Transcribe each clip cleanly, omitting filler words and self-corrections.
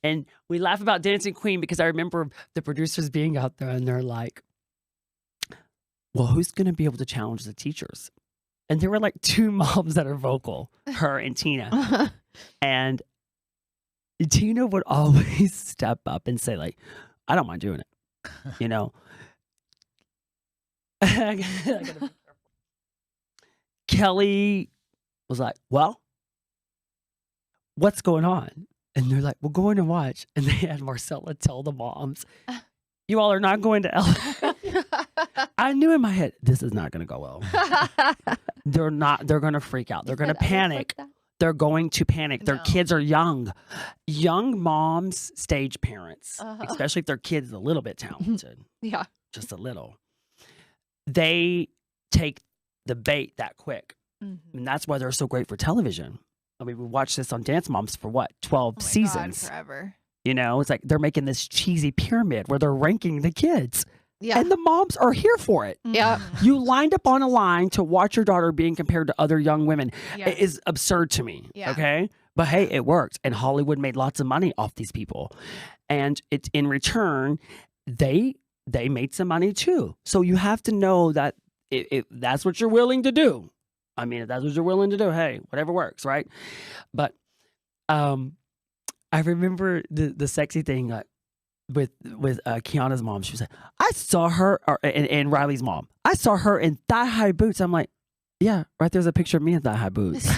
And we laugh about Dancing Queen because I remember the producers being out there and they're like, well, who's going to be able to challenge the teachers? And there were like 2 moms that are vocal, her and Tina. And Tina would always step up and say, like, I don't mind doing it. You know? I gotta be careful. Kelly was like, well, what's going on? And they're like, well, go in and watch. And they had Marcella tell the moms, you all are not going to LA. I knew in my head, this is not going to go well. They're going to freak out. They're going to panic. They're going to panic. Their kids are young. Young moms, stage parents, especially if their kid's a little bit talented. Yeah. Just a little. They take the bait that quick. And that's why they're so great for television. I mean, we watched this on Dance Moms for what, 12 seasons? God, forever. You know, it's like they're making this cheesy pyramid where they're ranking the kids. Yeah. And the moms are here for it. Yeah. You lined up on a line to watch your daughter being compared to other young women. Yes. It is absurd to me. Yeah. Okay. But hey, it worked. And Hollywood made lots of money off these people. And it's in return, they made some money too. So you have to know that if that's what you're willing to do. I mean, if that's what you're willing to do, hey, whatever works, right? But I remember the sexy thing with Kiana's mom. She was like, I saw her, and Riley's mom. I saw her in thigh-high boots. I'm like, yeah, right there's a picture of me in thigh-high boots.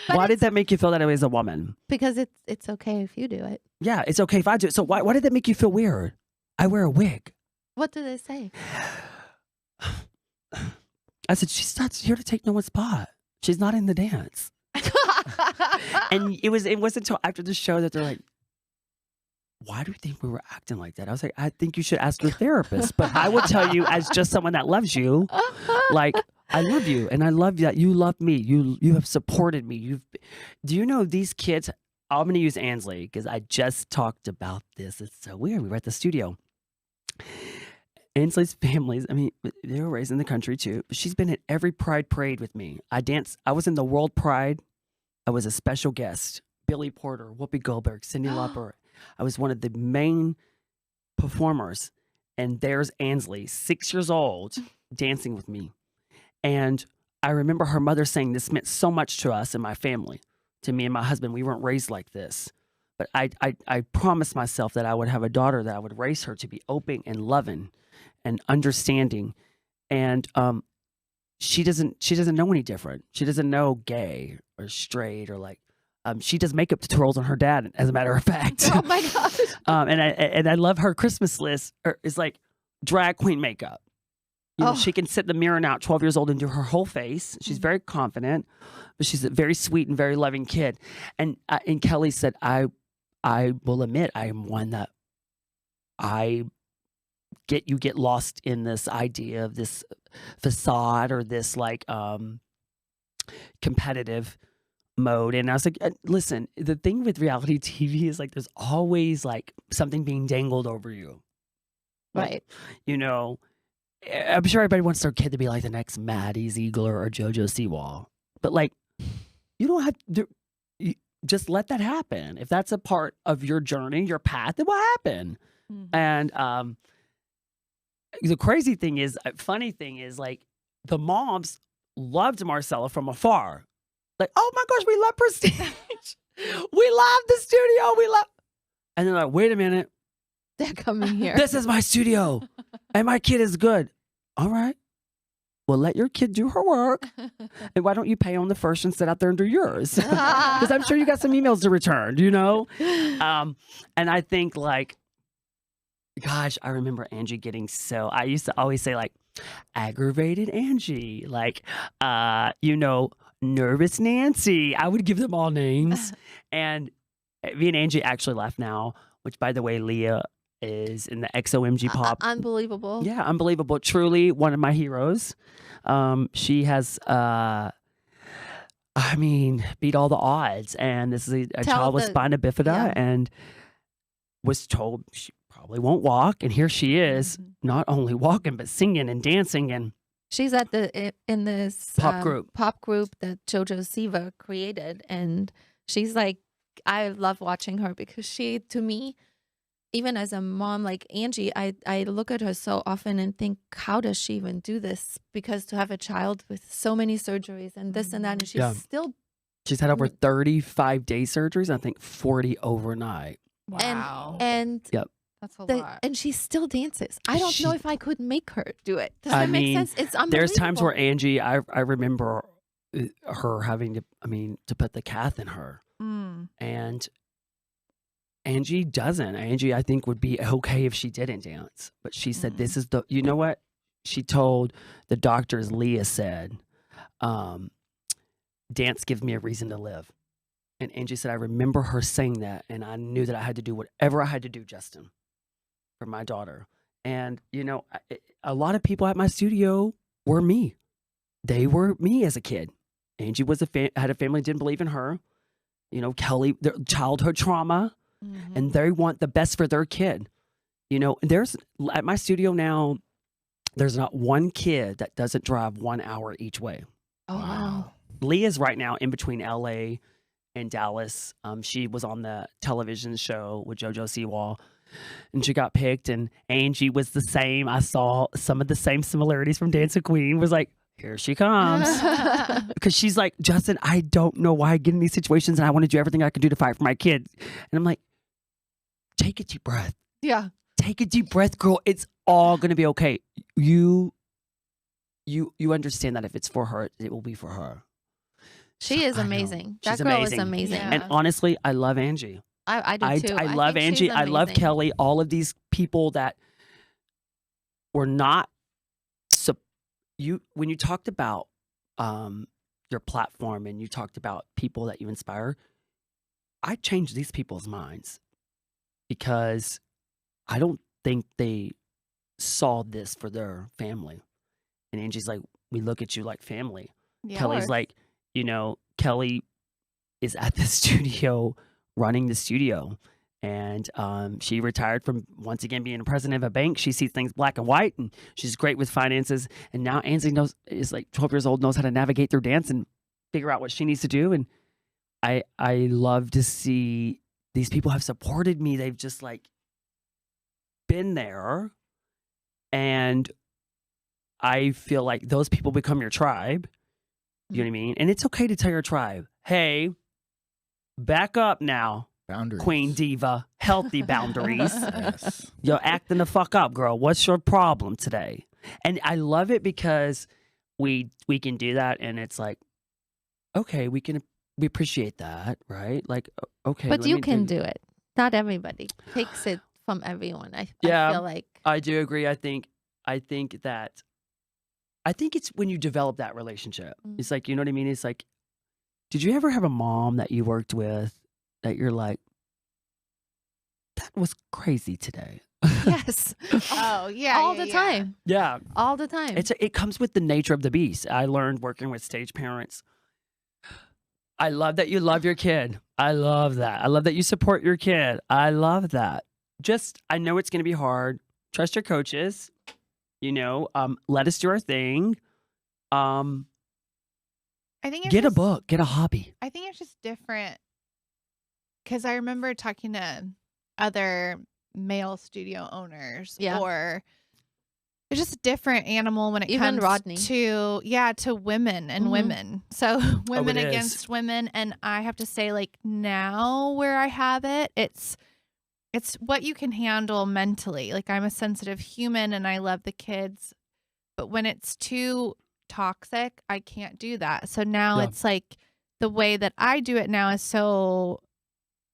Why did that make you feel that way as a woman? Because it's okay if you do it. Yeah, it's okay if I do it. So why did that make you feel weird? I wear a wig. What do they say? I said, she's not here to take no one's spot. She's not in the dance. And it wasn't until after the show that they're like, why do you think we were acting like that? I was like, I think you should ask your therapist. But I will tell you, as just someone that loves you, like, I love you. And I love that you love me. You have supported me. Do you know these kids? I'm going to use Ainsley because I just talked about this. It's so weird. We were at the studio. Ainsley's families, I mean, they were raised in the country too. She's been at every Pride parade with me. I was in the World Pride. I was a special guest. Billy Porter, Whoopi Goldberg, Cyndi Lauper. I was one of the main performers. And there's Ainsley, 6 years old, dancing with me. And I remember her mother saying this meant so much to us and my family, to me and my husband. We weren't raised like this. But I promised myself that I would have a daughter, that I would raise her to be open and loving and understanding. And she doesn't know any different. She doesn't know gay or straight or like, she does makeup tutorials on her dad, as a matter of fact. Oh my gosh. And I love her Christmas list is like drag queen makeup. You know, she can sit in the mirror now at 12 years old and do her whole face. She's very confident, but she's a very sweet and very loving kid. And Kelly said, I will admit I am one that you get lost in this idea of this facade or this like competitive mode. And I was like, listen, the thing with reality TV is like there's always like something being dangled over you. Right. You know, I'm sure everybody wants their kid to be like the next Maddie Ziegler or JoJo Siwa. But like, you don't have to just let that happen. If that's a part of your journey, your path, it will happen. Mm-hmm. And the crazy thing is, funny thing is, like, the moms loved Marcella from afar. Like, oh my gosh, we love Prestige. We love the studio. We love. And they're like, wait a minute. They're coming here. This is my studio. And my kid is good. All right. Well, let your kid do her work. And why don't you pay on the first and sit out there and do yours? Because I'm sure you got some emails to return, you know? And I think, like, gosh, I remember Angie getting so, I used to always say, like, aggravated Angie, like, you know, nervous Nancy. I would give them all names. And me and Angie actually laugh now, which, by the way, Leah is in the XOMG Pop. Unbelievable. Yeah, unbelievable. Truly one of my heroes. She has, I mean, beat all the odds. And this is a child with spina bifida and was told she probably won't walk. And here she is, not only walking, but singing and dancing. And she's at in this pop group that JoJo Siwa created. And she's like I love watching her because she, to me, even as a mom like Angie, I look at her so often and think, how does she even do this? Because to have a child with so many surgeries and this and that, and she's still. She's had over 35 day surgeries, I think 40 overnight. Wow. And yep. That's a lot. And she still dances. I don't know if I could make her do it. Does that make sense? It's unbelievable. There's times where Angie, I remember her having to put the cath in her. And Angie doesn't. Angie, I think, would be okay if she didn't dance. But she said, this is the, you know what? She told the doctors, Leah said, dance gives me a reason to live. And Angie said, I remember her saying that. And I knew that I had to do whatever I had to do, Justin, for my daughter. And, you know, a lot of people at my studio were me. They were me as a kid. Angie was had a family that didn't believe in her. You know, Kelly, their childhood trauma. And they want the best for their kid. You know, there's at my studio now, there's not one kid that doesn't drive 1 hour each way. Oh, wow. Leah's right now in between LA and Dallas. She was on the television show with JoJo Siwa, and she got picked. And Angie was the same. I saw some of the same similarities from Dancing Queen. Was like, here she comes. Because she's like, Justin, I don't know why I get in these situations, and I want to do everything I can do to fight for my kids. And I'm like, take a deep breath. Yeah. Take a deep breath, girl. It's all going to be okay. You understand that if it's for her, it will be for her. She is amazing. That girl is amazing. Yeah. And honestly, I love Angie. I do too. I love Angie. I love Kelly. All of these people that were not. When you talked about your platform and you talked about people that you inspire, I changed these people's minds because I don't think they saw this for their family. And Angie's like, we look at you like family. Yeah. Kelly's like, you know, Kelly is at the studio, running the studio. And she retired from, once again, being a president of a bank. She sees things black and white, and she's great with finances. And now Ainsley is like 12 years old, knows how to navigate through dance and figure out what she needs to do. And I love to see these people have supported me. They've just like been there. And I feel like those people become your tribe. You know what I mean? And it's okay to tell your tribe, hey, back up now. Boundaries. Queen diva, healthy boundaries. Yes. You're acting the fuck up, girl. What's your problem today? And I love it because we can do that, and it's like, okay, we appreciate that, right? Like, okay, but you can do it. Not everybody takes it from everyone. I feel like I do agree. I think it's when you develop that relationship. It's like, you know what I mean? It's like, did you ever have a mom that you worked with that you're like, that was crazy today? yes. Oh, yeah. All the time. Yeah. All the time. It comes with the nature of the beast. I learned working with stage parents. I love that you love your kid. I love that. I love that you support your kid. I love that. Just, I know it's going to be hard. Trust your coaches. You know, let us do our thing. I think Get a book. Get a hobby. I think it's just different. Because I remember talking to other male studio owners, or it's just a different animal when it Even comes Rodney. to women and women. So women it against is. women, and I have to say, like, now where I have it, it's what you can handle mentally. Like, I'm a sensitive human and I love the kids, but when it's too toxic, I can't do that. So now it's like the way that I do it now is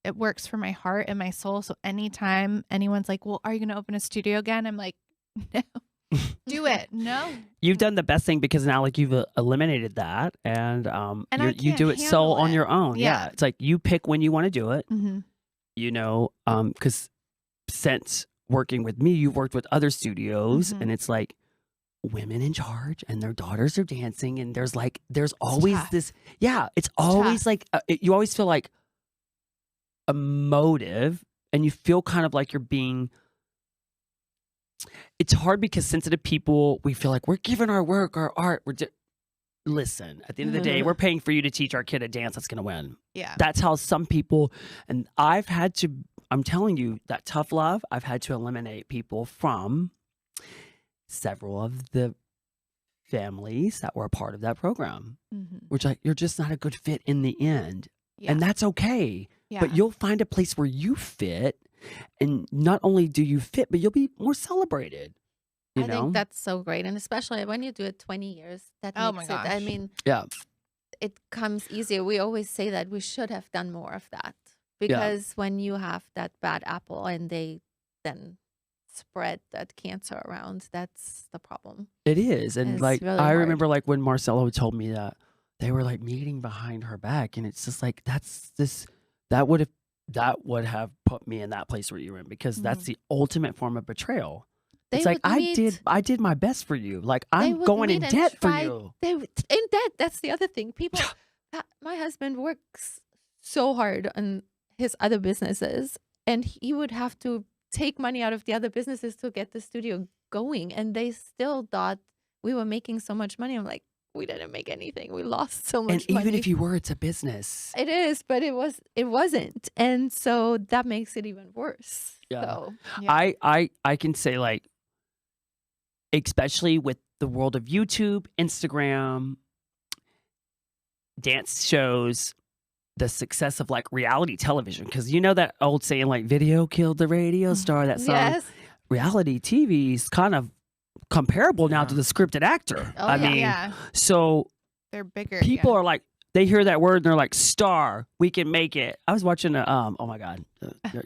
it works for my heart and my soul. So anytime anyone's like, well, are you going to open a studio again? I'm like, no, do it. No. You've done the best thing because now, like, you've eliminated that, and you do it so handle on it. your own. Yeah. It's like you pick when you want to do it. Mm-hmm. You know, because since working with me, you've worked with other studios, and it's like women in charge, and their daughters are dancing, and there's always tough. this. Yeah, it's always like you always feel like emotive, and you feel kind of like you're being. It's hard because sensitive people, we feel like we're giving our work, our art. listen, at the end of the day, we're paying for you to teach our kid a dance that's going to win. Yeah. That's how some people, and I'm telling you, that tough love, I've had to eliminate people from several of the families that were a part of that program. Which you're just not a good fit in the end. Yeah. And that's okay. Yeah. But you'll find a place where you fit. And not only do you fit, but you'll be more celebrated. You I know? think that's so great. And especially when you do it 20 years, that Oh makes my it, I gosh. mean, Yeah. it comes easier. We always say that we should have done more of that. Because when you have that bad apple and they then spread that cancer around, that's the problem. It is. And It's like, really I hard. remember like when Marcella told me that they were like meeting behind her back. And it's just like, that would have put me in that place where you're in, because that's the ultimate form of betrayal. They It's like, would I did my best for you. Like, they I'm would going in meet and debt for try- you. They would, in debt. That's the other thing. People, my husband works so hard on his other businesses, and he would have to take money out of the other businesses to get the studio going. And they still thought we were making so much money. I'm like, we didn't make anything. We lost so much And money. even if you were, it's a business. It is, but it wasn't. And so that makes it even worse. Yeah. So Yeah. I can say, like, especially with the world of YouTube, Instagram, dance shows, the success of like reality television, because you know that old saying, like, video killed the radio star, that song. yes. Reality TV is kind of comparable now to the scripted actor. Oh, I yeah. mean, Yeah. so They're bigger. people yeah. are like, they hear that word and they're like, star, we can make it. I was watching oh my God,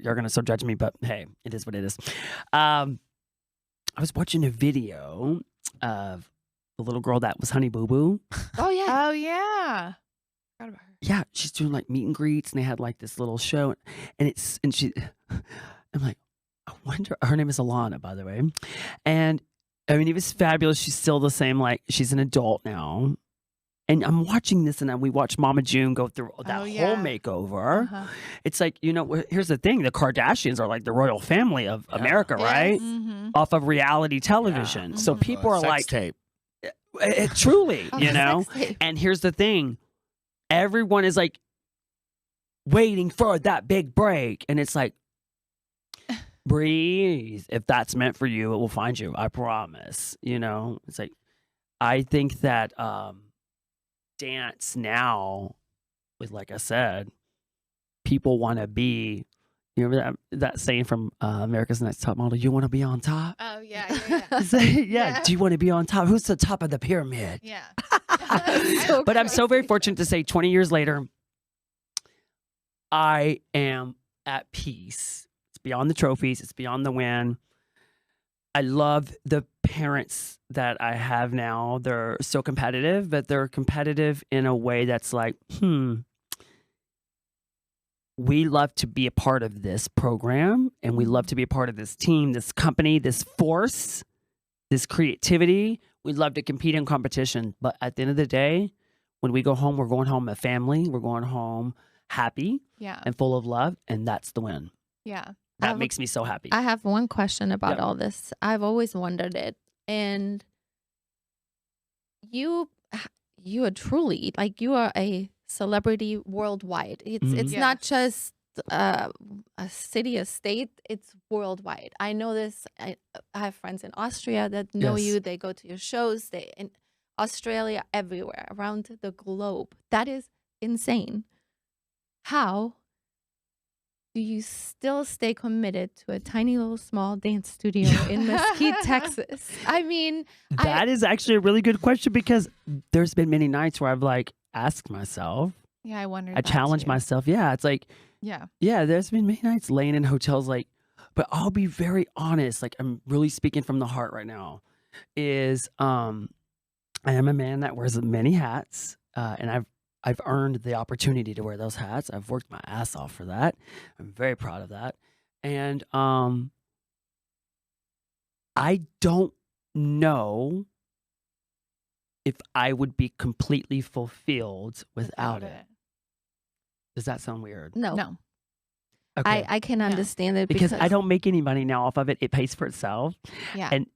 you're going to so judge me, but hey, it is what it is. I was watching a video of the little girl that was Honey Boo Boo. Oh yeah. Oh yeah. Forgot about her. Yeah, she's doing like meet and greets, and they had like this little show, and I'm like, I wonder. Her name is Alana, by the way, and I mean, it was fabulous. She's still the same. Like, she's an adult now, and I'm watching this, and we watched Mama June go through that Oh, yeah. whole makeover. Uh-huh. It's like, you know, here's the thing: the Kardashians are like the royal family of America, right? Mm-hmm. Off of reality television, so Mhm. people are Sex like, tape. truly, Oh, you the know. sex tape. And here's the thing. Everyone is like waiting for that big break. And it's like, breathe. If that's meant for you, it will find you. I promise. You know, it's like, I think that dance now, with, like I said, people want to be, you remember that saying from America's Next Top Model, you want to be on top? Oh yeah. Yeah. Do you want to be on top? Who's the top of the pyramid? Yeah. So But I'm so very crazy. fortunate to say 20 years later, I am at peace. It's beyond the trophies. It's beyond the win. I love the parents that I have now. They're so competitive, but they're competitive in a way that's like, we love to be a part of this program, and we love to be a part of this team, this company, this force, this creativity. We love to compete in competition. But at the end of the day, when we go home, we're going home a family. We're going home happy Yeah. and full of love, and that's the win. Yeah. That makes me so happy. I have one question about Yeah. all this. I've always wondered it. And you are truly, like, you are a celebrity worldwide. It's Mhm. it's Yeah. not just a city, a state, it's worldwide. I know this. I have friends in Austria that know Yes. you. They go to your shows. They in Australia, everywhere around the globe. That is insane. How do you still stay committed to a tiny little small dance studio in Mesquite, Texas? I mean, That is actually a really good question, because there's been many nights where I've like asked myself, Yeah. I wondered. I that challenge too. myself. Yeah, it's like, Yeah. yeah, there's been many nights laying in hotels, like, but I'll be very honest, like, I'm really speaking from the heart right now, is I am a man that wears many hats, and I've earned the opportunity to wear those hats. I've worked my ass off for that. I'm very proud of that. And I don't know if I would be completely fulfilled without it. Does that sound weird? no. No. Okay. I can No. understand it because I don't make any money now off of it. It pays for itself. Yeah. And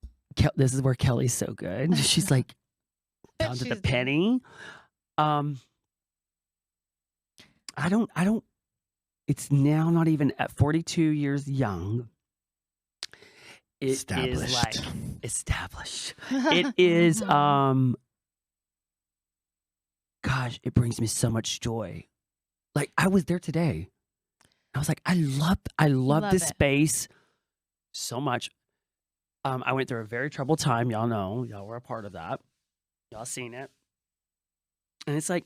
this is where Kelly's so good. She's like, down to the She's doing. penny. Um, I don't. It's now not even at 42 years young. It is like Established. established. It is. Gosh, it brings me so much joy. Like I was there today. I was like, I love Love this it. space so much. I went through a very troubled time. Y'all know. Y'all were a part of that. Y'all seen it. And it's like,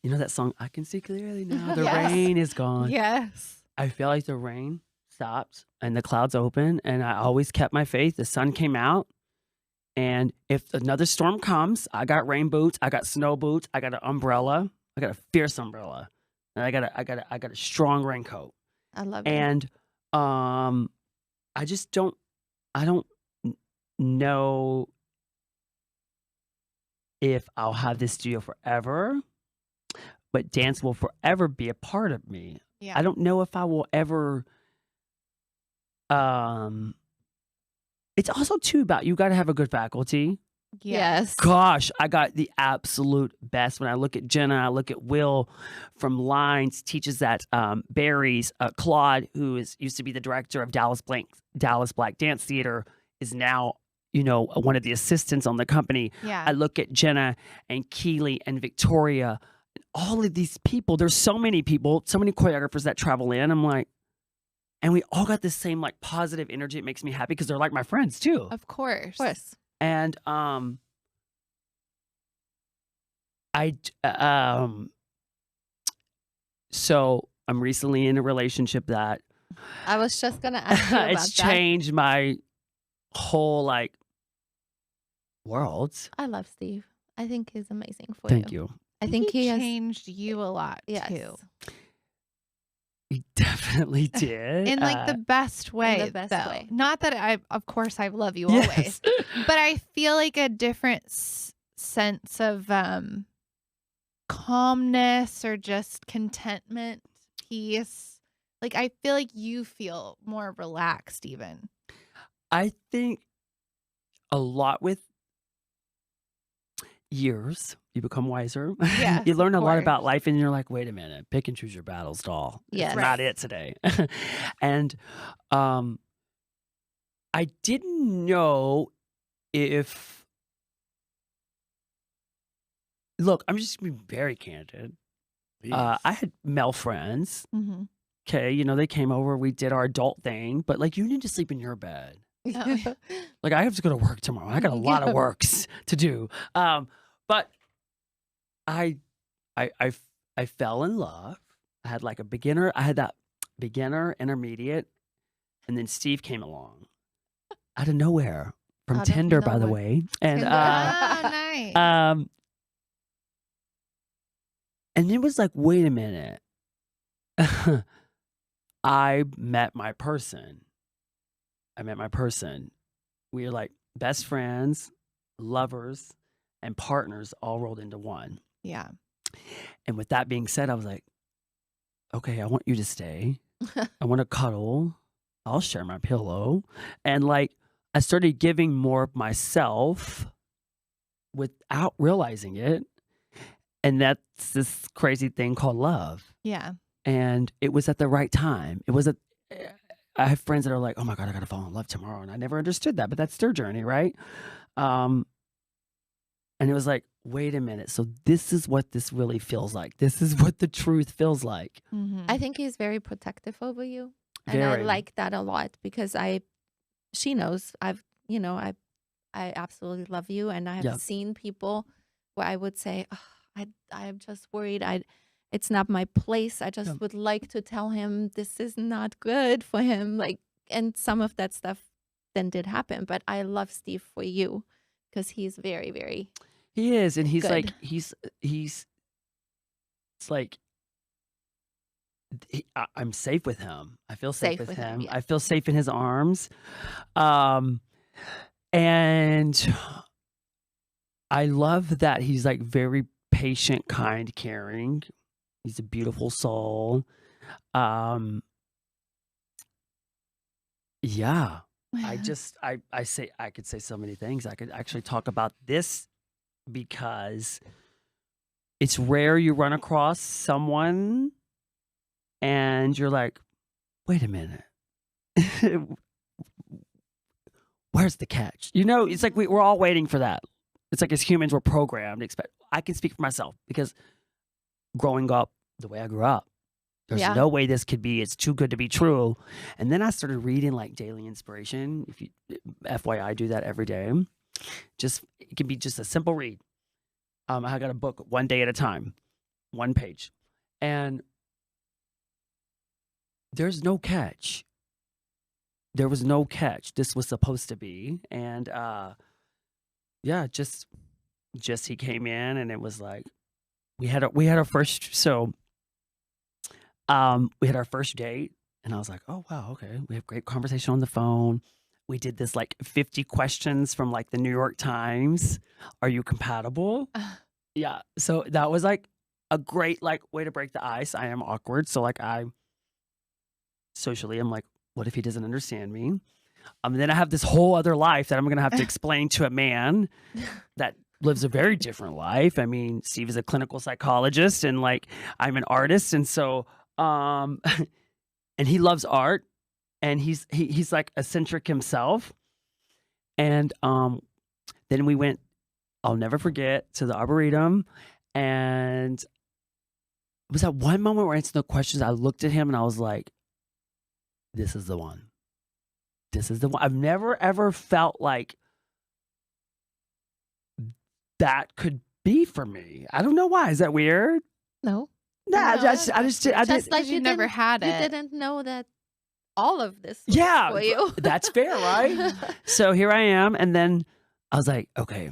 you know that song, I can see clearly now. The Yes. rain is gone. Yes. I feel like the rain stopped and the clouds opened, and I always kept my faith. The sun came out. And if another storm comes, I got rain boots, I got snow boots, I got an umbrella, I got a fierce umbrella, and I got a strong raincoat. I love it. And I just don't know if I'll have this studio forever, but dance will forever be a part of me. Yeah. I don't know if I will ever. It's also too about you got to have a good faculty. Yes. Gosh, I got the absolute best. When I look at Jenna, I look at Will from Lines, teaches at Barry's. Claude, who used to be the director of Dallas Black Dance Theater, is now, one of the assistants on the company. Yeah. I look at Jenna and Keely and Victoria, and all of these people. There's so many people, so many choreographers that travel in. I'm like, and we all got the same like positive energy. It makes me happy because they're like my friends too. Of course. Of course. And so I'm recently in a relationship that I was just gonna ask you about it's that. changed my whole like world. I love Steve. I think he's amazing for Thank you. I think he has. changed you a lot Yes. too. He definitely did. In like the best way. best though. way. Not that of course I love you yes. always, but I feel like a different sense of calmness or just contentment, peace. Like I feel like you feel more relaxed even. I think a lot with years, you become wiser. Yes, You learn a of lot about course. life, and you're like, wait a minute, pick and choose your battles, doll. Yes. It's not it today. And I didn't know if. Look, I'm just gonna be very candid. I had male friends. Mm-hmm. Okay, they came over, we did our adult thing, but like, you need to sleep in your bed. Oh, Like, I have to go to work tomorrow. I got a lot of works to do. But I fell in love. I had like a beginner. I had that beginner, intermediate, and then Steve came along out of nowhere from Out of Tinder, by the nowhere. way. And Tinder. nice. and it was like, wait a minute. I met my person. We are like best friends, lovers, and partners all rolled into one. Yeah. And with that being said, I was like, okay, I want you to stay. I want to cuddle. I'll share my pillow. And like, I started giving more of myself without realizing it. And that's this crazy thing called love. Yeah. And it was at the right time. I have friends that are like, oh my God, I got to fall in love tomorrow. And I never understood that, but that's their journey, right? And it was like, wait a minute. So this is what this really feels like. This is what the truth feels like. Mm-hmm. I think he's very protective over you, and I Very. like that a lot because she knows I absolutely love you, and I have Yeah. seen people where I would say, oh, I'm just worried. It's not my place. I just Yeah. would like to tell him this is not good for him. Like, and some of that stuff then did happen. But I love Steve for you because he's very, very. He is. And he's Good. like, it's like, I'm safe with him. I feel safe with him. yeah. I feel safe in his arms. And I love that he's like very patient, kind, caring. He's a beautiful soul. Yeah. I could say so many things. I could actually talk about this because it's rare you run across someone and you're like, wait a minute. Where's the catch? You know, it's like we're all waiting for that. It's like as humans, we're programmed to expect. I can speak for myself because growing up the way I grew up, there's Yeah. no way this could be. It's too good to be true. And then I started reading like daily inspiration. If you, FYI, I do that every day. Just it can be just a simple read. I got a book one day at a time, one page, and there's no catch. There was no catch. This was supposed to be, and yeah, just he came in, and it was like we had our first we had our first date, and I was like, oh wow, okay, we have great conversation on the phone. We did this like 50 questions from like the New York Times. Are you compatible? Yeah, so that was like a great like way to break the ice. I am awkward, so like I socially, I'm like, what if he doesn't understand me? Then I have this whole other life that I'm going to have to explain to a man that lives a very different life. I mean, Steve is a clinical psychologist and like I'm an artist. And so, and he loves art and he's like eccentric himself. And then we went, I'll never forget, to the Arboretum. And it was that one moment where I answered the questions. I looked at him and I was like, this is the one. This is the one. I've never ever felt like that could be for me. I don't know why. Is that weird? No. Nah, No. I just Just like you never had You it. didn't know that all of this was Yeah, for you. that's fair, right? So here I am, and then I was like, okay,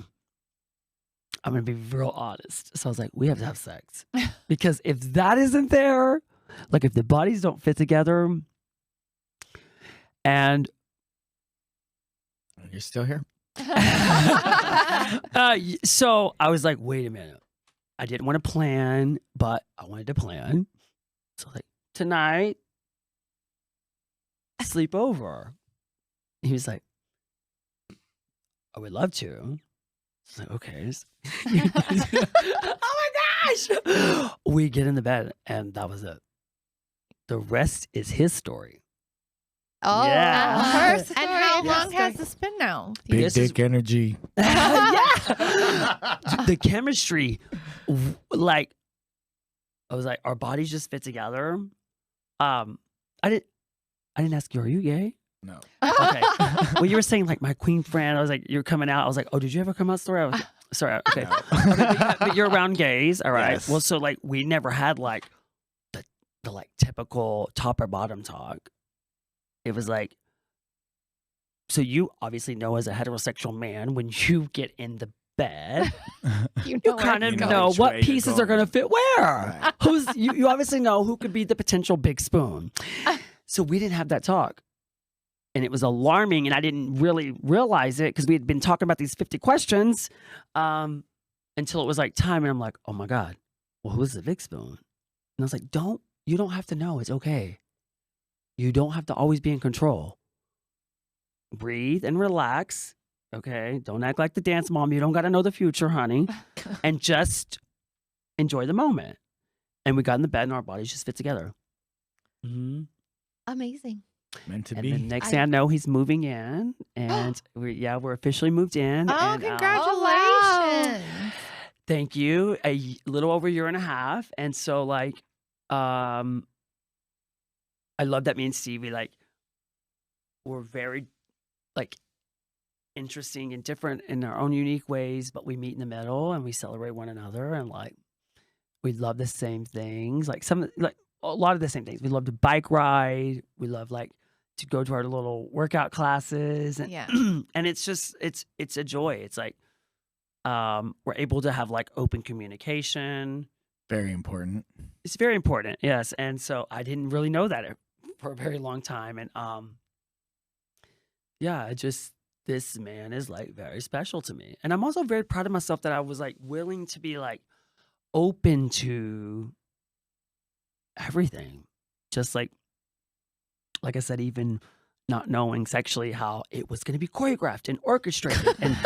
I'm gonna be real honest. So I was like, we have to have sex because if that isn't there, like if the bodies don't fit together, and You're still here? so I was like, wait a minute. I didn't want to plan, but I wanted to plan. So like tonight, sleep over. He was like, I would love to. I was like, okay. Oh my gosh. We get in the bed and that was it. The rest is his story. Oh, Yeah. her And story. how Yeah. long has this been now? Big This is- dick energy. Yeah. The chemistry, like, I was like, our bodies just fit together. I didn't ask you, are you gay? No. Okay. Well, you were saying like my queen friend. I was like, you're coming out. I was like, oh, did you ever come out story? I was like, sorry. Okay. No. Okay, but you're around gays, all right? Yes. Well, so like we never had like the like typical top or bottom talk. It was like, so you obviously know as a heterosexual man when you get in the bed, You you know kind where of it's know which what way you're pieces are going. going to fit where. Right. Who's you obviously know who could be the potential big spoon. So we didn't have that talk. And it was alarming and I didn't really realize it because we had been talking about these 50 questions until it was like time and I'm like, "Oh my god. Well, who's the big spoon?" And I was like, you don't have to know. It's okay. You don't have to always be in control. Breathe and relax. Okay. Don't act like the dance mom. You don't got to know the future, honey. And just enjoy the moment. And we got in the bed and our bodies just fit together. Mhm. Amazing. Meant to And be. the next thing I know, he's moving in. And we're officially moved in. Oh, and, congratulations. thank you. Little over a year and a half. And so like, I love that me and Stevie like we're very like interesting and different in our own unique ways, but we meet in the middle and we celebrate one another and like we love the same things. Like a lot of the same things. We love to bike ride. We love like to go to our little workout classes and Yeah. and it's just it's a joy. It's like we're able to have like open communication. Very important. It's very important, yes. And so I didn't really know that for a very long time. And yeah, this man is like very special to me. And I'm also very proud of myself that I was like willing to be like open to everything. Just like I said, even not knowing sexually how it was going to be choreographed and orchestrated and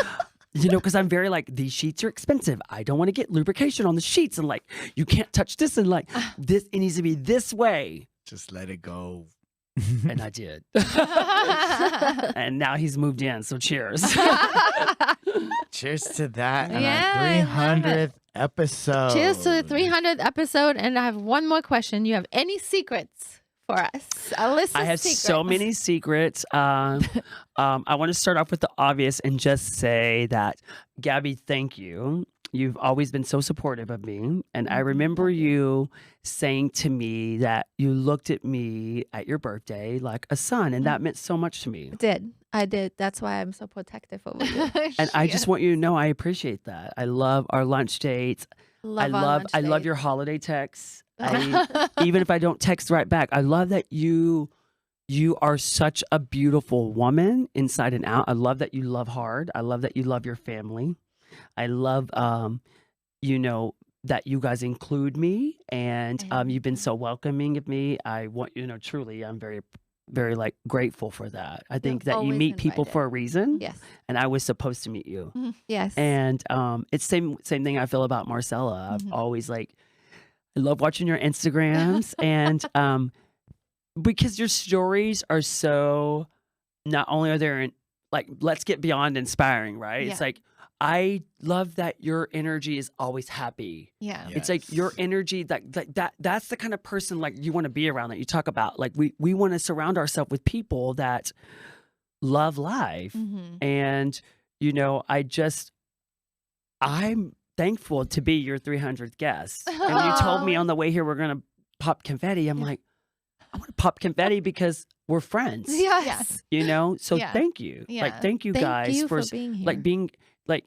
You know, because I'm very like, these sheets are expensive. I don't want to get lubrication on the sheets. And like, you can't touch this. And like, this, it needs to be this way. Just let it go. And I did. And now he's moved in. So cheers. Cheers to that and Yeah, our I love 300th episode. Cheers to the 300th episode. And I have one more question. You have any secrets for us? ALYSSA's I have so secrets. many secrets. I want to start off with the obvious and just say that, Gabby, thank you. You've always been so supportive of me. And I remember you saying to me that you looked at me at your birthday like a son. And that meant so much to me. I did. That's why I'm so protective over you. And I just want you to know I appreciate that. I love our lunch dates. I love your holiday texts. Even if I don't text right back, I love that you are such a beautiful woman inside and out. I love that you love hard. I love that you love your family. I love, you know, that you guys include me, and you've been so welcoming of me. I want you to know, truly, I'm very, very like grateful for that. I think that you always meet people invited. for a reason, Yes. and I was supposed to meet you. Yes. And it's same thing I feel about Marcella. I've always like, I love watching your Instagrams, and because your stories are so, not only are they like, let's get beyond inspiring, right? Yeah. It's like, I love that your energy is always happy. Yeah. It's like your energy, that's the kind of person like you want to be around, that you talk about. Like we want to surround ourselves with people that love life. Mm-hmm. And, you know, I'm thankful to be your 300th guest. And you told me on the way here, we're going to pop confetti. I'm like, I want to pop confetti because we're friends. Yes. You know? So Yeah. thank you. Yeah. Like, thank you Thank guys you for being here. like being like,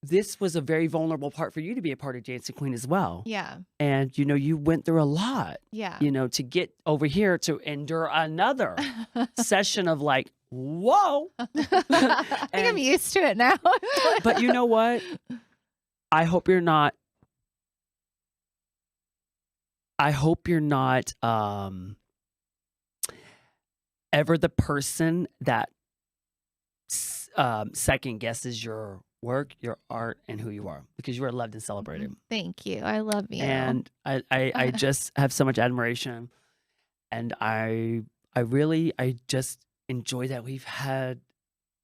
this was a very vulnerable part for you to be a part of Dancing Queen as well. Yeah. And, you know, you went through a lot, Yeah. you know, to get over here to endure another session of like, whoa. I think I'm And- used to it now. But you know what? I hope you're not ever the person that second guesses your work, your art, and who you are, because you are loved and celebrated. Thank you. I love you. And I just have so much admiration, and I just enjoy that we've had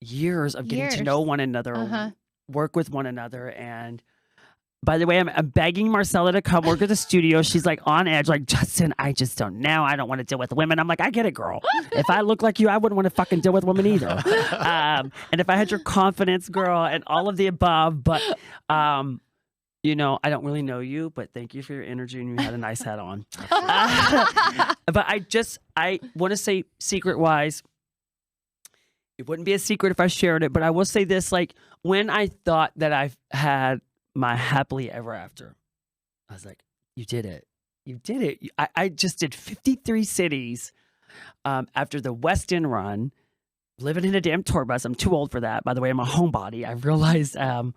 years of getting to Years. know one another, Uh-huh. work with one another. And by the way, I'm begging Marcella to come work at the studio. She's like on edge, like, Justin, I just don't know. I don't want to deal with women. I'm like, I get it, girl. If I look like you, I wouldn't want to fucking deal with women either. And if I had your confidence, girl, and all of the above, but you know, I don't really know you, but thank you for your energy, and you had a nice hat on. But I want to say, secret wise, it wouldn't be a secret if I shared it, but I will say this, like, when I thought that I've had my happily ever after, I was like, you did it. You did it. I just did 53 cities after the West End run, living in a damn tour bus. I'm too old for that. By the way, I'm a homebody. I realized a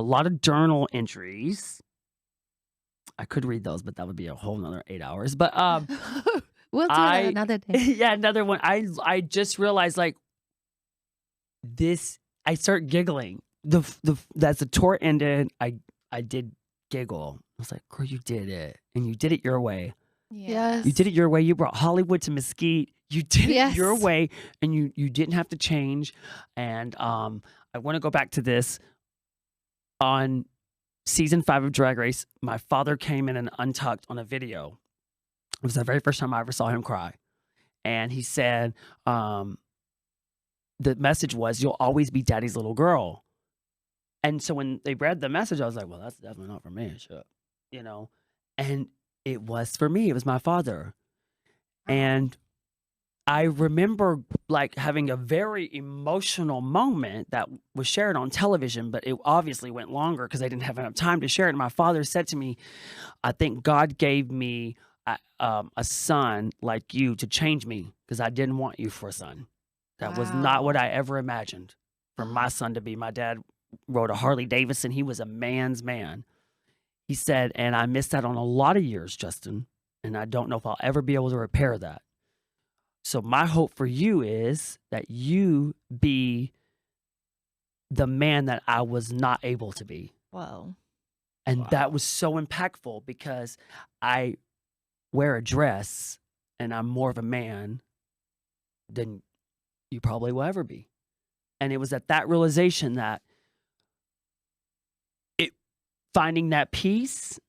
lot of journal entries. I could read those, but that would be a whole nother 8 hours. But We'll do that another day. yeah, another one. I just realized, like, this, I start giggling. As the tour ended, I did giggle. I was like, girl, you did it. And you did it your way. Yes. You did it your way. You brought Hollywood to Mesquite. You did Yes. it your way, and you didn't have to change. And I want to go back to this. On season 5 of Drag Race, my father came in and untucked on a video. It was the very first time I ever saw him cry. And he said, the message was, you'll always be daddy's little girl. And so when they read the message, I was like, well, that's definitely not for me. Shit. You know? And it was for me. It was my father. And I remember like having a very emotional moment that was shared on television, but it obviously went longer because I didn't have enough time to share it. And my father said to me, I think God gave me a son like you to change me, because I didn't want you for a son. That was not what I ever imagined for my son to be. My dad rode a Harley Davidson. He was a man's man. He said, and I missed out on a lot of years, Justin, and I don't know if I'll ever be able to repair that. So my hope for you is that you be the man that I was not able to be. Whoa. And Wow. that was so impactful because I wear a dress and I'm more of a man than you probably will ever be. And it was at that realization that finding that peace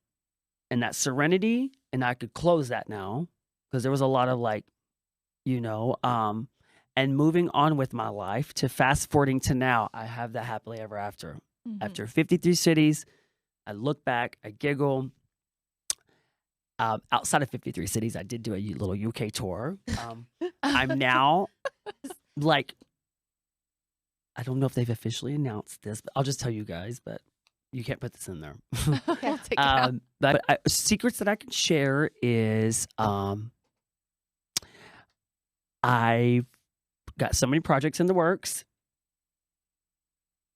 and that serenity, and I could close that now because there was a lot of like, and moving on with my life to fast forwarding to now, I have that happily ever after. Mhm. After 53 cities, I look back, I giggle. Outside of 53 cities, I did do a little UK tour. I'm now like, I don't know if they've officially announced this, but I'll just tell you guys, but you can't put this in there. Yeah, take it out. But secrets that I can share is I've got so many projects in the works,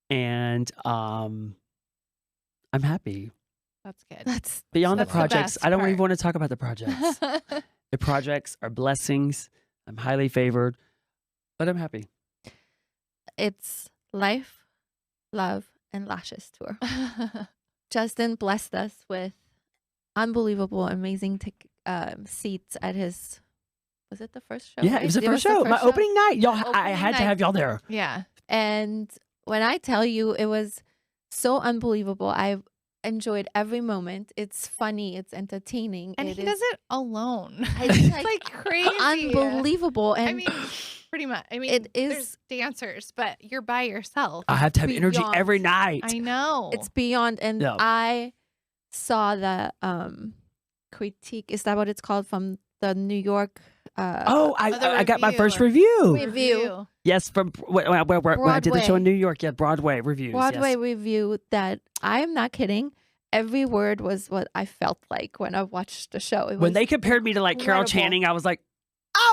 and I'm happy. That's good. That's Beyond the That's the projects, best I don't even part. want to talk about the projects. The projects are blessings. I'm highly favored, but I'm happy. it's life, love, and lashes tour. Justin blessed us with unbelievable, amazing seats at his. Was it the first show? Yeah, right? it was the first show. My opening night. Y'all, I Opening had to night. have y'all there. Yeah. And when I tell you, it was so unbelievable. I enjoyed every moment. It's funny. It's entertaining. And it he is does it alone. It's It's like like crazy. unbelievable. And I mean, pretty much. I mean, it is- there's dancers, but you're by yourself. I have to have energy Beyond. every night. I know. it's beyond. And Yeah. I saw the critique. Is that what it's called from the New York? Oh, the I got my review. first review. Review. Yes, from where I did the show in Broadway. New York. Yeah, Broadway reviews. Broadway yes. review that I'm not kidding. Every word was what I felt like when I watched the show. It When was, they compared me to like Carol incredible. Channing, I was like,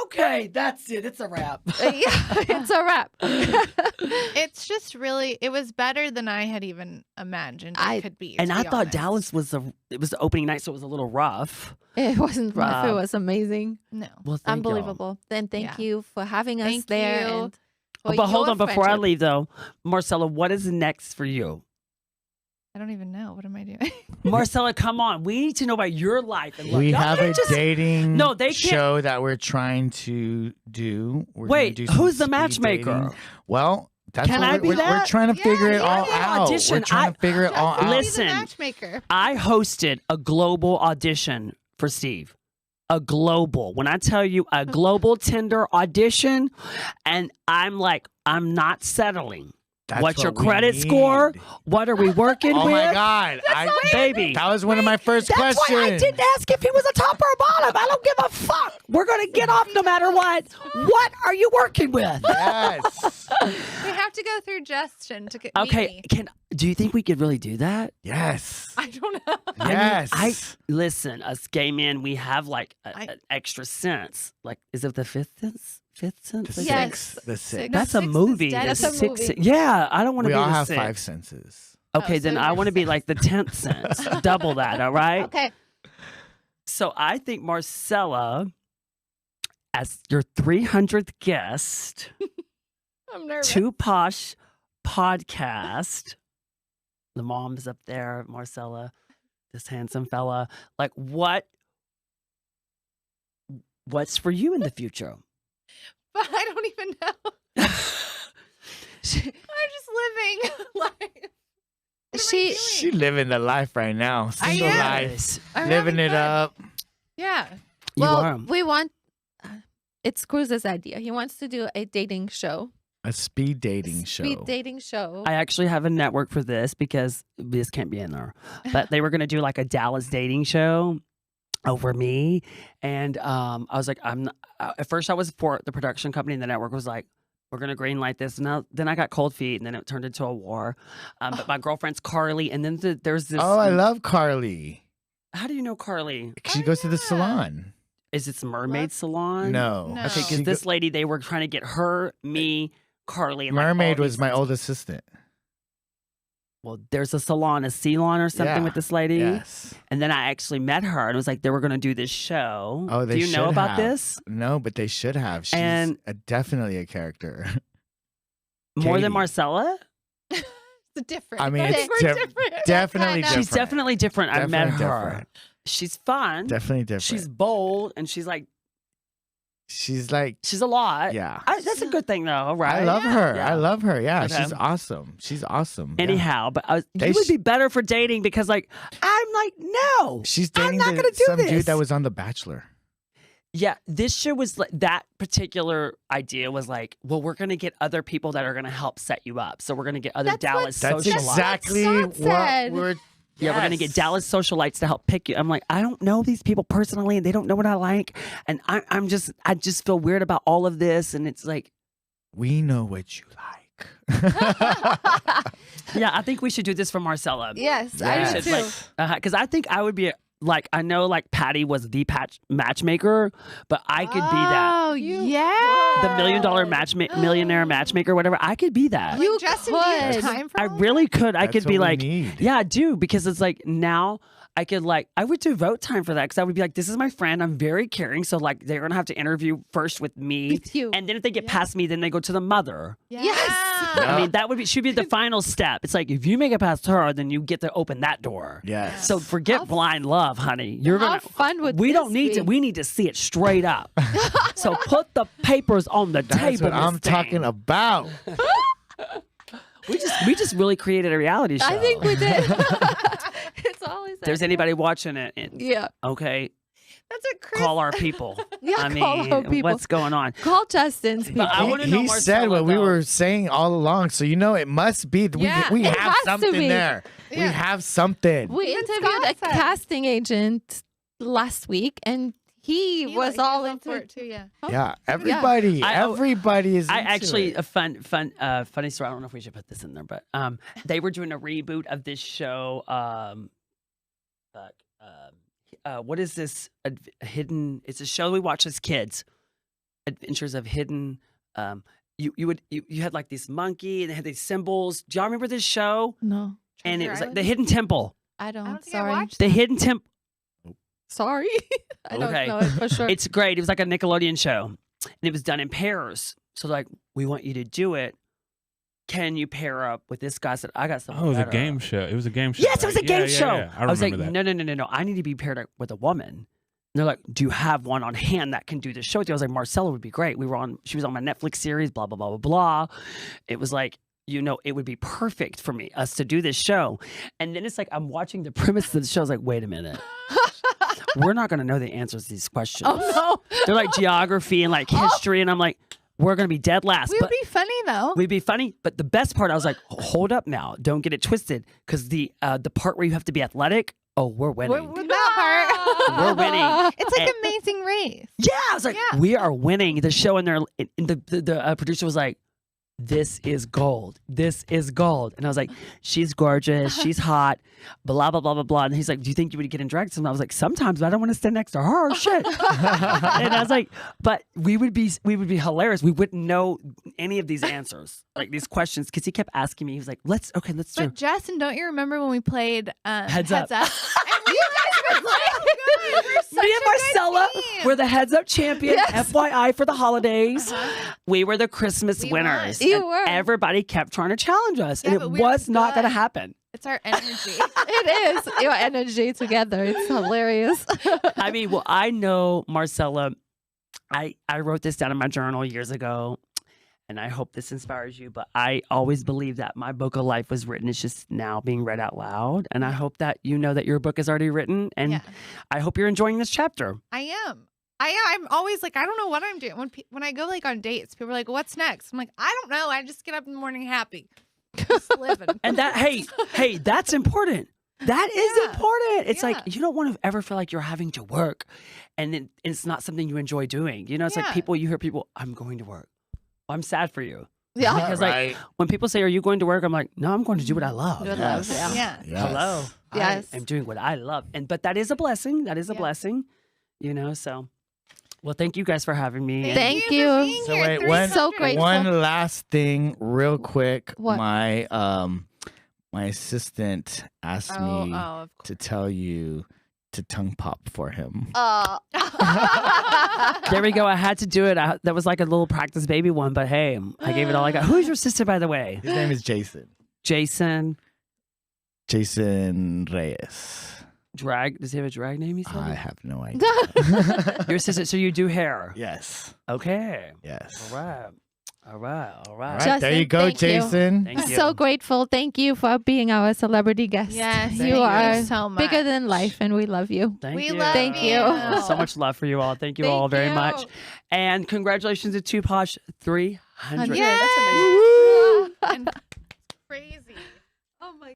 okay, that's it. It's a wrap. yeah, it's a wrap. It's just really, it was better than I had even imagined it could be. And to I be thought honest. Dallas was the opening night, so it was a little rough. It wasn't rough. It Wow. was amazing. No. Well, thank y'all. Unbelievable. Then thank Yeah. you for having us Thank there. you. And for But hold your on, before I friendship. leave though, Marcella, what is next for you? I don't even know. What am I doing? Marcella, come on. We need to know about your life. And look, We y'all have can't a just- dating No, they can't- show that we're trying to do. We're gonna Wait, do some who's the speed matchmaker? dating. Well, that's Can what I be we're that? trying to figure it all yeah, out. audition. We're trying to figure it all Justin, out. he's Listen. a matchmaker. I hosted a global audition for Steve. A global. When I tell you a global Tinder audition, and I'm like, I'm not settling. That's What's your what we credit need. score? What are we working Oh with? my God. Baby. That was one of my first That's questions. why I didn't ask if he was a top or a bottom. I don't give a fuck. We're going to get off no matter what. What are you working with? Yes. We have to go through Justin to get Okay, me. do you think we could really do that? Yes. I don't know. Yes. Listen, us gay men, we have like I- an extra sense. Like, is it the fifth sense? Fifth sense? The Yes. sixth. The sixth. No, That's a sixth is movie. dead. The That's a sixth movie. Yeah, I don't want to We be all the have sixth. 5 senses. Okay, Oh, then so I you're want to be like the 10th sense. Double that, all right? Okay. So I think Marcella, as your 300th guest, I'm nervous. Too Posh podcast. The mom's up there, Marcella, this handsome fella. Like, what's for you in the future? But I don't even know. I'm just living life. What am I She- doing? She living the life right now. I Single am. life. I'm Living having it fun. up. Yeah. You well, are. we want. It's Cruz's idea. He wants to do a dating show. A speed dating show. Speed dating show. I actually have a network for this because this can't be in there. But they were going to do like a Dallas dating show over me. And I was like, at first I was for the production company and the network was like, we're going to green light this. And then I got cold feet and then it turned into a war. But my girlfriend's Carly. And then there's this. Oh, I love Carly. How do you know Carly? She goes to the yeah. salon. Is it Mermaid What? Salon? No. No. Okay, She because this lady, they were trying to get her, me, Carly. And like, Mermaid all was these- my old assistant. Well, there's a salon, a salon or something Yeah. with this lady. Yes. And then I actually met her and it was like they were going to do this show. Oh, they do you know should about have. this? No, but they should have. She's And- definitely a character. More Katie. than Marcella? It's different. I mean, I it's think we're different. definitely Kinda. different. She's definitely different. I've met Definitely her. different. She's fun. Definitely different. She's bold, and she's like, a lot. yeah. That's a good thing, though, right? I love her. Yeah. I love her. Yeah, Okay. she's awesome. She's awesome. Yeah. Anyhow, but They you would sh- be better for dating because, like, I'm like, no. She's I'm dating not gonna do some this. dude that was on The Bachelor. Yeah, this show was like, that particular idea was like, well, we're going to get other people that are going to help set you up. So we're going to get other That's Dallas That's socialites. exactly Scott what said. we're. Yeah, we're going to get Yes. Dallas socialites to help pick you. I'm like, I don't know these people personally, and they don't know what I like, and I just feel weird about all of this, and it's like, We know what you like. yeah, I think we should do this for Marcella. Yes, We I do should, too. like, because I think I would be like, I know like Patty was the matchmaker, but I could be that. Oh, You yeah. The millionaire matchmaker, whatever. I could be that. Like, You Justin, do you have could. time for I all really could. I That's could what be we like, need. yeah, I do, because it's like now I could like, I would devote time for that because I would be like, this is my friend. I'm very caring. So like they're going to have to interview first with me. With you. And then if they get Yeah. past me, then they go to the mother. Yeah. Yes. I mean, that should be the final step. It's like, if you make it past her, then you get to open that door. Yes. So forget How blind love, honey. You're How gonna. fun would We this don't need be? to. We need to see it straight up. So put the papers on the That's table. what I'm Miss Thing. talking about. We just really created a reality show. I think we did. It's always If there's anybody watching it, Yeah. okay, That's a Chris. call our people. Yeah, I call our mean, people. what's going on? Call Justin's people. I wanna know He Marcella, said what we though. were saying all along. So you know it must be. Yeah, we it have has to something be. there. We Yeah. have something. We Even interviewed a Scott said. casting agent last week, and he was all into it too. Yeah. Yeah, everybody, I- everybody is. I into actually it. a funny story. I don't know if we should put this in there, but they were doing a reboot of this show. What is this? Hidden. It's a show we watch as kids. Adventures of Hidden. You had like this monkey and they had these symbols. Do y'all remember this show? No, And it Treasure was like Island? the Hidden Temple. I don't. I don't think I sorry. watched The Hidden Temple. Sorry. I don't Okay. know it for sure. It's great. It was like a Nickelodeon show, and it was done in pairs. So like, we want you to do it. Can you pair up with this guy? I said, I got something. Oh, it was a better. game show. It was a game show. Yes, it was a right? game Yeah, show. yeah. I was like, remember that. no. I need to be paired up with a woman. And they're like, do you have one on hand that can do this show with you? I was like, Marcella would be great. She was on my Netflix series, blah, blah, blah, blah, blah. It was like, it would be perfect for us to do this show. And then it's like, I'm watching the premise of the show. I was like, wait a minute. We're not going to know the answers to these questions. Oh no. They're like geography and like history. And I'm like, we're going to be dead last. We But would be funny though. we'd be funny. But the best part, I was like, hold up now. Don't get it twisted. Because the part where you have to be athletic, oh, we're winning. With that part. We're winning. It's like And- Amazing Race. Yeah, I was like, Yeah. we are winning the show, and the producer was like, this is gold. This is gold. And I was like, she's gorgeous. She's hot. Blah, blah, blah, blah, blah. And he's like, do you think you would get in drag? And I was like, sometimes, but I don't want to stand next to her. Shit. And I was like, but we would be hilarious. We wouldn't know any of these answers, like these questions, because he kept asking me. He was like, let's do. But Justin, don't you remember when we played Heads Up. And you guys were like, oh my God, we're such Me and a good Marcella team. were the Heads Up champion. Yes. FYI for the holidays. We were the Christmas We winners. won. You And were. everybody kept trying to challenge us. Yeah, and but it we were was not going to good. happen. It's our energy. It is your energy together. It's hilarious. I mean, well, I know, Marcella, I wrote this down in my journal years ago, and I hope this inspires you, but I always believe that my book of life was written. It's just now being read out loud. And I hope that you know that your book is already written. And Yeah. I hope you're enjoying this chapter. I am. I'm always like, I don't know what I'm doing. When I go like on dates, people are like, what's next? I'm like, I don't know. I just get up in the morning happy. Just living. And that, hey, that's important. That is Yeah. important. It's Yeah. like, you don't want to ever feel like you're having to work and it's not something you enjoy doing. You know, it's like Yeah. you hear people, I'm going to work. Well, I'm sad for you. Yeah. Because like when people say, are you going to work? I'm like, no, I'm going to do what I love. Good love, yeah. Yeah. Yes. Hello. Yes. I'm doing what I love. But that is a blessing. That is a Yeah. blessing, you know, so. Well, thank you guys for having me. Thank for you. being So here. wait, 300. So grateful. one last thing, real quick. What? My assistant asked Oh, me of course. to tell you to tongue pop for him. There we go. I had to do it. That was like a little practice baby one, but hey, I gave it all I got. Who's your sister, by the way? His name is Jason. Jason. Jason Reyes. Drag. Does he have a drag name? You said. I have no idea. Your sister. So you do hair. Yes. Okay. Yes. All right. All right. All All right. right, there you Justin, go, thank you. Jason. Thank you. So grateful. Thank you for being our celebrity guest. Yes, Thank you you are so much. bigger than life, and we love you. Thank We you. love Thank you. So much love for you all. Thank you all Thank very you. much. And congratulations to Two Posh 300. Yay! That's amazing. And crazy. Oh my